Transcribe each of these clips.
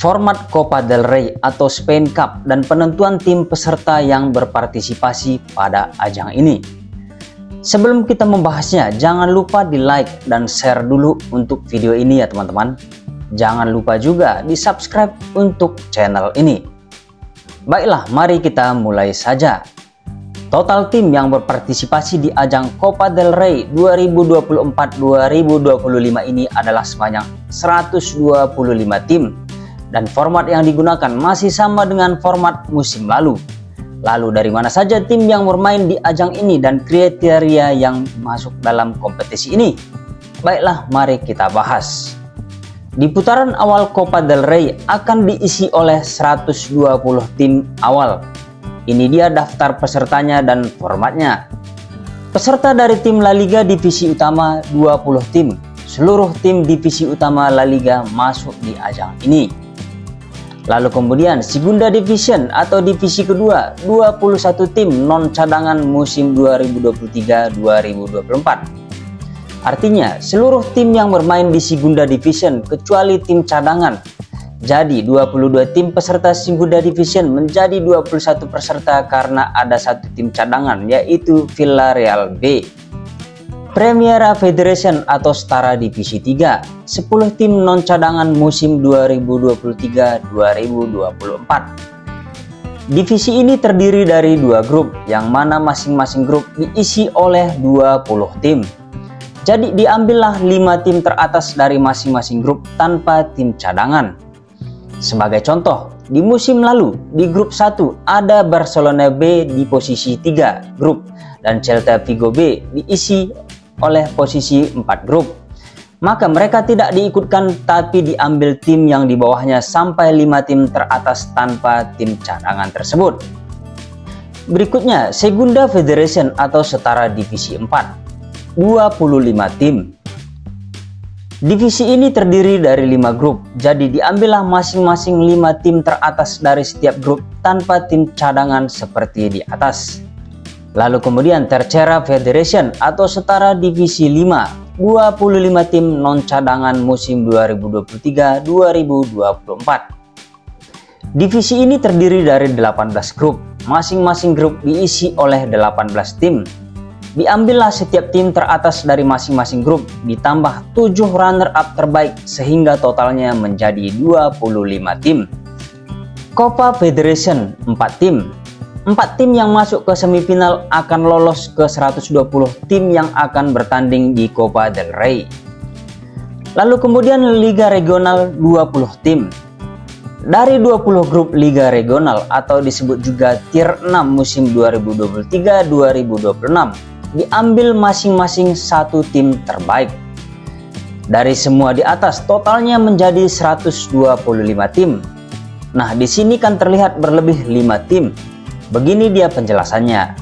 format Copa del Rey atau Spain Cup, dan penentuan tim peserta yang berpartisipasi pada ajang ini. Sebelum kita membahasnya, jangan lupa di like dan share dulu untuk video ini ya teman-teman. Jangan lupa juga di subscribe untuk channel ini. Baiklah, mari kita mulai saja. Total tim yang berpartisipasi di ajang Copa del Rey 2024-2025 ini adalah sebanyak 125 tim. Dan format yang digunakan masih sama dengan format musim lalu. Lalu dari mana saja tim yang bermain di ajang ini dan kriteria yang masuk dalam kompetisi ini? Baiklah, mari kita bahas. Di putaran awal Copa del Rey akan diisi oleh 120 tim awal. Ini dia daftar pesertanya dan formatnya. Peserta dari tim La Liga divisi utama 20 tim. Seluruh tim divisi utama La Liga masuk di ajang ini. Lalu kemudian Segunda Division atau divisi kedua, 21 tim non cadangan musim 2023-2024. Artinya seluruh tim yang bermain di Segunda Division kecuali tim cadangan. Jadi 22 tim peserta Segunda Division menjadi 21 peserta karena ada satu tim cadangan, yaitu Villarreal B. Primera Federation atau setara divisi 3, 10 tim non cadangan musim 2023-2024. Divisi ini terdiri dari 2 grup, yang mana masing-masing grup diisi oleh 20 tim. Jadi diambillah 5 tim teratas dari masing-masing grup tanpa tim cadangan. Sebagai contoh, di musim lalu di grup 1 ada Barcelona B di posisi 3 grup dan Celta Vigo B diisi oleh posisi 4 grup. Maka mereka tidak diikutkan tapi diambil tim yang di bawahnya sampai 5 tim teratas tanpa tim cadangan tersebut. Berikutnya Segunda Federation atau setara divisi 4, 25 tim. Divisi ini terdiri dari 5 grup, jadi diambillah masing-masing 5 tim teratas dari setiap grup tanpa tim cadangan seperti di atas. Lalu kemudian Tercera Federation atau setara divisi 5, 25 tim non cadangan musim 2023-2024. Divisi ini terdiri dari 18 grup, masing-masing grup diisi oleh 18 tim. Diambillah setiap tim teratas dari masing-masing grup ditambah 7 runner-up terbaik sehingga totalnya menjadi 25 tim. Copa Federation 4 tim. 4 tim yang masuk ke semifinal akan lolos ke 120 tim yang akan bertanding di Copa del Rey. Lalu kemudian Liga Regional 20 tim. Dari 20 grup Liga Regional atau disebut juga Tier 6 musim 2023-2026 diambil masing-masing 1 tim terbaik. Dari semua di atas totalnya menjadi 125 tim. Nah, di sini kan terlihat berlebih 5 tim. Begini dia penjelasannya.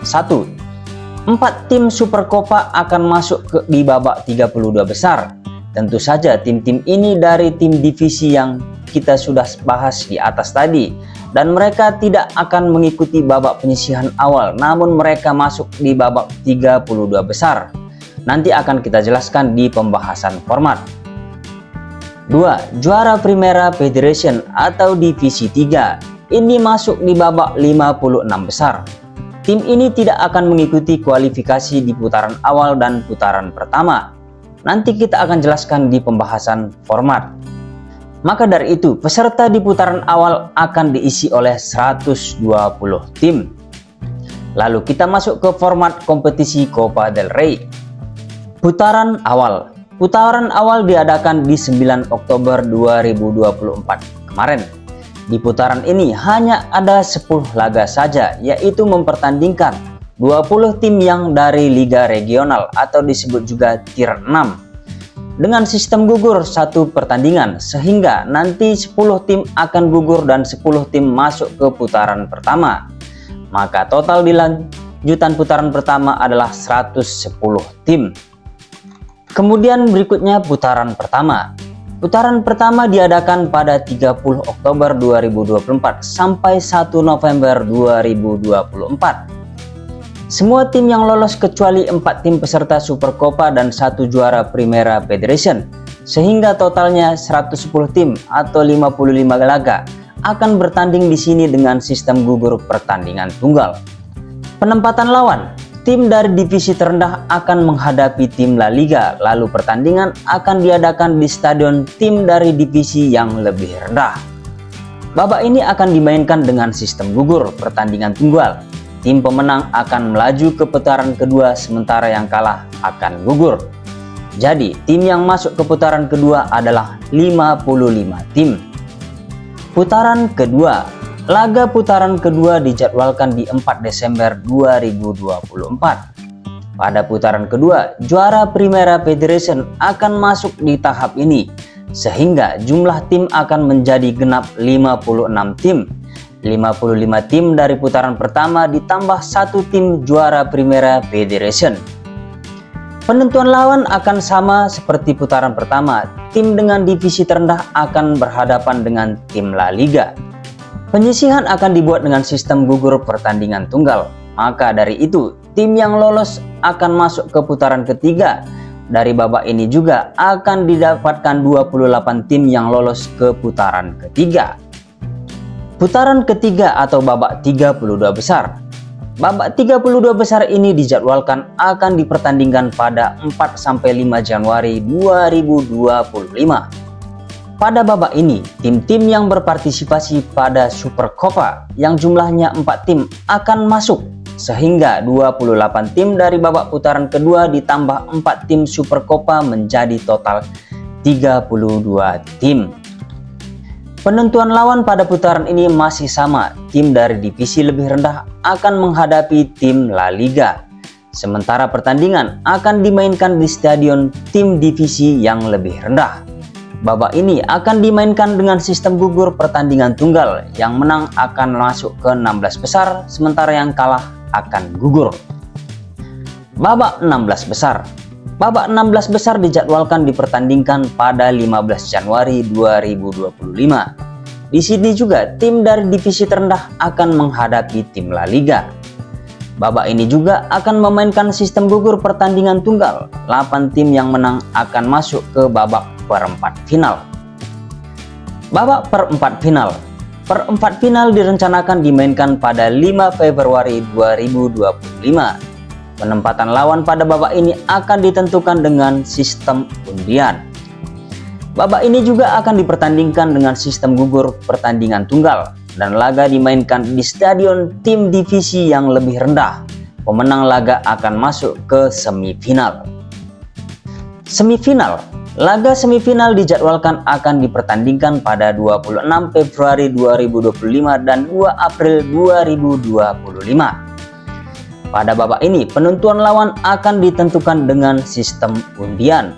1. 4 tim Super Copa akan masuk di babak 32 besar. Tentu saja tim-tim ini dari tim divisi yang kita sudah bahas di atas tadi. Dan mereka tidak akan mengikuti babak penyisihan awal, namun mereka masuk di babak 32 besar. Nanti akan kita jelaskan di pembahasan format. 2. Juara Primera Federation atau divisi 3. Ini masuk di babak 56 besar. Tim ini tidak akan mengikuti kualifikasi di putaran awal dan putaran pertama. Nanti kita akan jelaskan di pembahasan format. Maka dari itu, peserta di putaran awal akan diisi oleh 120 tim. Lalu kita masuk ke format kompetisi Copa del Rey. Putaran awal. Putaran awal diadakan di 9 Oktober 2024 kemarin. Di putaran ini hanya ada 10 laga saja, yaitu mempertandingkan 20 tim yang dari Liga Regional atau disebut juga Tier 6. Dengan sistem gugur 1 pertandingan, sehingga nanti 10 tim akan gugur dan 10 tim masuk ke putaran pertama. Maka total di lanjutan putaran pertama adalah 110 tim. Kemudian berikutnya putaran pertama. Putaran pertama diadakan pada 30 Oktober 2024 sampai 1 November 2024. Semua tim yang lolos kecuali 4 tim peserta Super Copa dan 1 juara Primera Federation sehingga totalnya 110 tim atau 55 laga akan bertanding di sini dengan sistem gugur pertandingan tunggal. Penempatan lawan, tim dari divisi terendah akan menghadapi tim La Liga, lalu pertandingan akan diadakan di stadion tim dari divisi yang lebih rendah. Babak ini akan dimainkan dengan sistem gugur pertandingan tunggal. Tim pemenang akan melaju ke putaran kedua, sementara yang kalah akan gugur. Jadi, tim yang masuk ke putaran kedua adalah 55 tim. Putaran kedua. Laga putaran kedua dijadwalkan di 4 Desember 2024. Pada putaran kedua, juara Primera Federation akan masuk di tahap ini, sehingga jumlah tim akan menjadi genap 56 tim. 55 tim dari putaran pertama ditambah 1 tim juara Primera Federation. Penentuan lawan akan sama seperti putaran pertama. Tim dengan divisi terendah akan berhadapan dengan tim La Liga. Penyisihan akan dibuat dengan sistem gugur pertandingan tunggal. Maka dari itu, tim yang lolos akan masuk ke putaran ketiga. Dari babak ini juga akan didapatkan 28 tim yang lolos ke putaran ketiga. Putaran ketiga atau babak 32 besar. Babak 32 besar ini dijadwalkan akan dipertandingkan pada 4-5 Januari 2025. Pada babak ini, tim-tim yang berpartisipasi pada Super Copa yang jumlahnya 4 tim akan masuk, sehingga 28 tim dari babak putaran kedua ditambah 4 tim Super Copa menjadi total 32 tim. Penentuan lawan pada putaran ini masih sama. Tim dari divisi lebih rendah akan menghadapi tim La Liga. Sementara pertandingan akan dimainkan di stadion tim divisi yang lebih rendah. Babak ini akan dimainkan dengan sistem gugur pertandingan tunggal. Yang menang akan masuk ke 16 besar, sementara yang kalah akan gugur. Babak 16 besar. Babak 16 besar dijadwalkan dipertandingkan pada 15 Januari 2025. Di sini juga tim dari divisi terendah akan menghadapi tim La Liga. Babak ini juga akan memainkan sistem gugur pertandingan tunggal. 8 tim yang menang akan masuk ke babak perempat final. Babak perempat final. Perempat final direncanakan dimainkan pada 5 Februari 2025. Penempatan lawan pada babak ini akan ditentukan dengan sistem undian. Babak ini juga akan dipertandingkan dengan sistem gugur pertandingan tunggal dan laga dimainkan di stadion tim divisi yang lebih rendah. Pemenang laga akan masuk ke semifinal. Semifinal. Laga semifinal dijadwalkan akan dipertandingkan pada 26 Februari 2025 dan 2 April 2025. Pada babak ini, penentuan lawan akan ditentukan dengan sistem undian.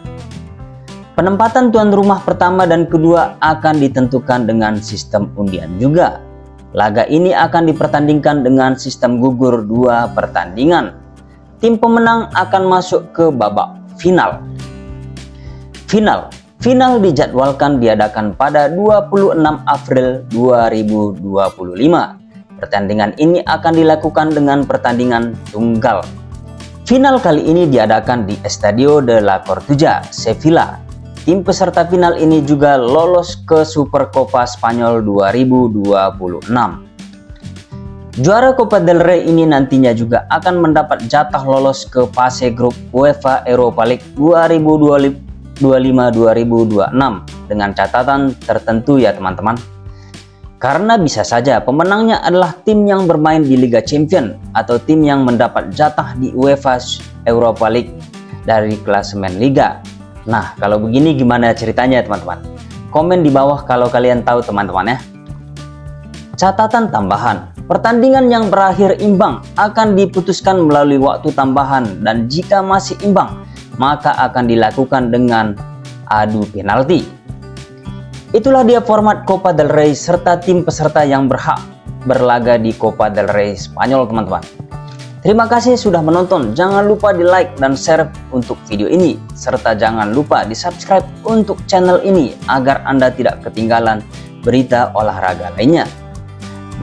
Penempatan tuan rumah pertama dan kedua akan ditentukan dengan sistem undian juga. Laga ini akan dipertandingkan dengan sistem gugur 2 pertandingan. Tim pemenang akan masuk ke babak final. Final dijadwalkan diadakan pada 26 April 2025. Pertandingan ini akan dilakukan dengan pertandingan tunggal. Final kali ini diadakan di Estadio de la Cartuja, Sevilla. Tim peserta final ini juga lolos ke Super Copa Spanyol 2026. Juara Copa del Rey ini nantinya juga akan mendapat jatah lolos ke fase grup UEFA Europa League 2025-2026 dengan catatan tertentu ya teman-teman. Karena bisa saja pemenangnya adalah tim yang bermain di Liga Champions atau tim yang mendapat jatah di UEFA Europa League dari klasemen Liga. Nah, kalau begini gimana ceritanya teman-teman? Komen di bawah kalau kalian tahu teman-teman ya. Catatan tambahan. Pertandingan yang berakhir imbang akan diputuskan melalui waktu tambahan dan jika masih imbang, maka akan dilakukan dengan adu penalti. Itulah dia format Copa del Rey serta tim peserta yang berhak berlaga di Copa del Rey Spanyol teman-teman. Terima kasih sudah menonton. Jangan lupa di like dan share untuk video ini. Serta jangan lupa di subscribe untuk channel ini agar Anda tidak ketinggalan berita olahraga lainnya.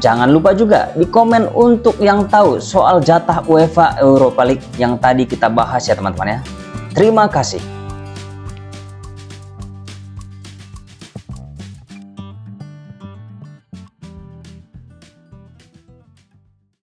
Jangan lupa juga di komen untuk yang tahu soal jatah UEFA Europa League yang tadi kita bahas ya teman-teman ya. Terima kasih.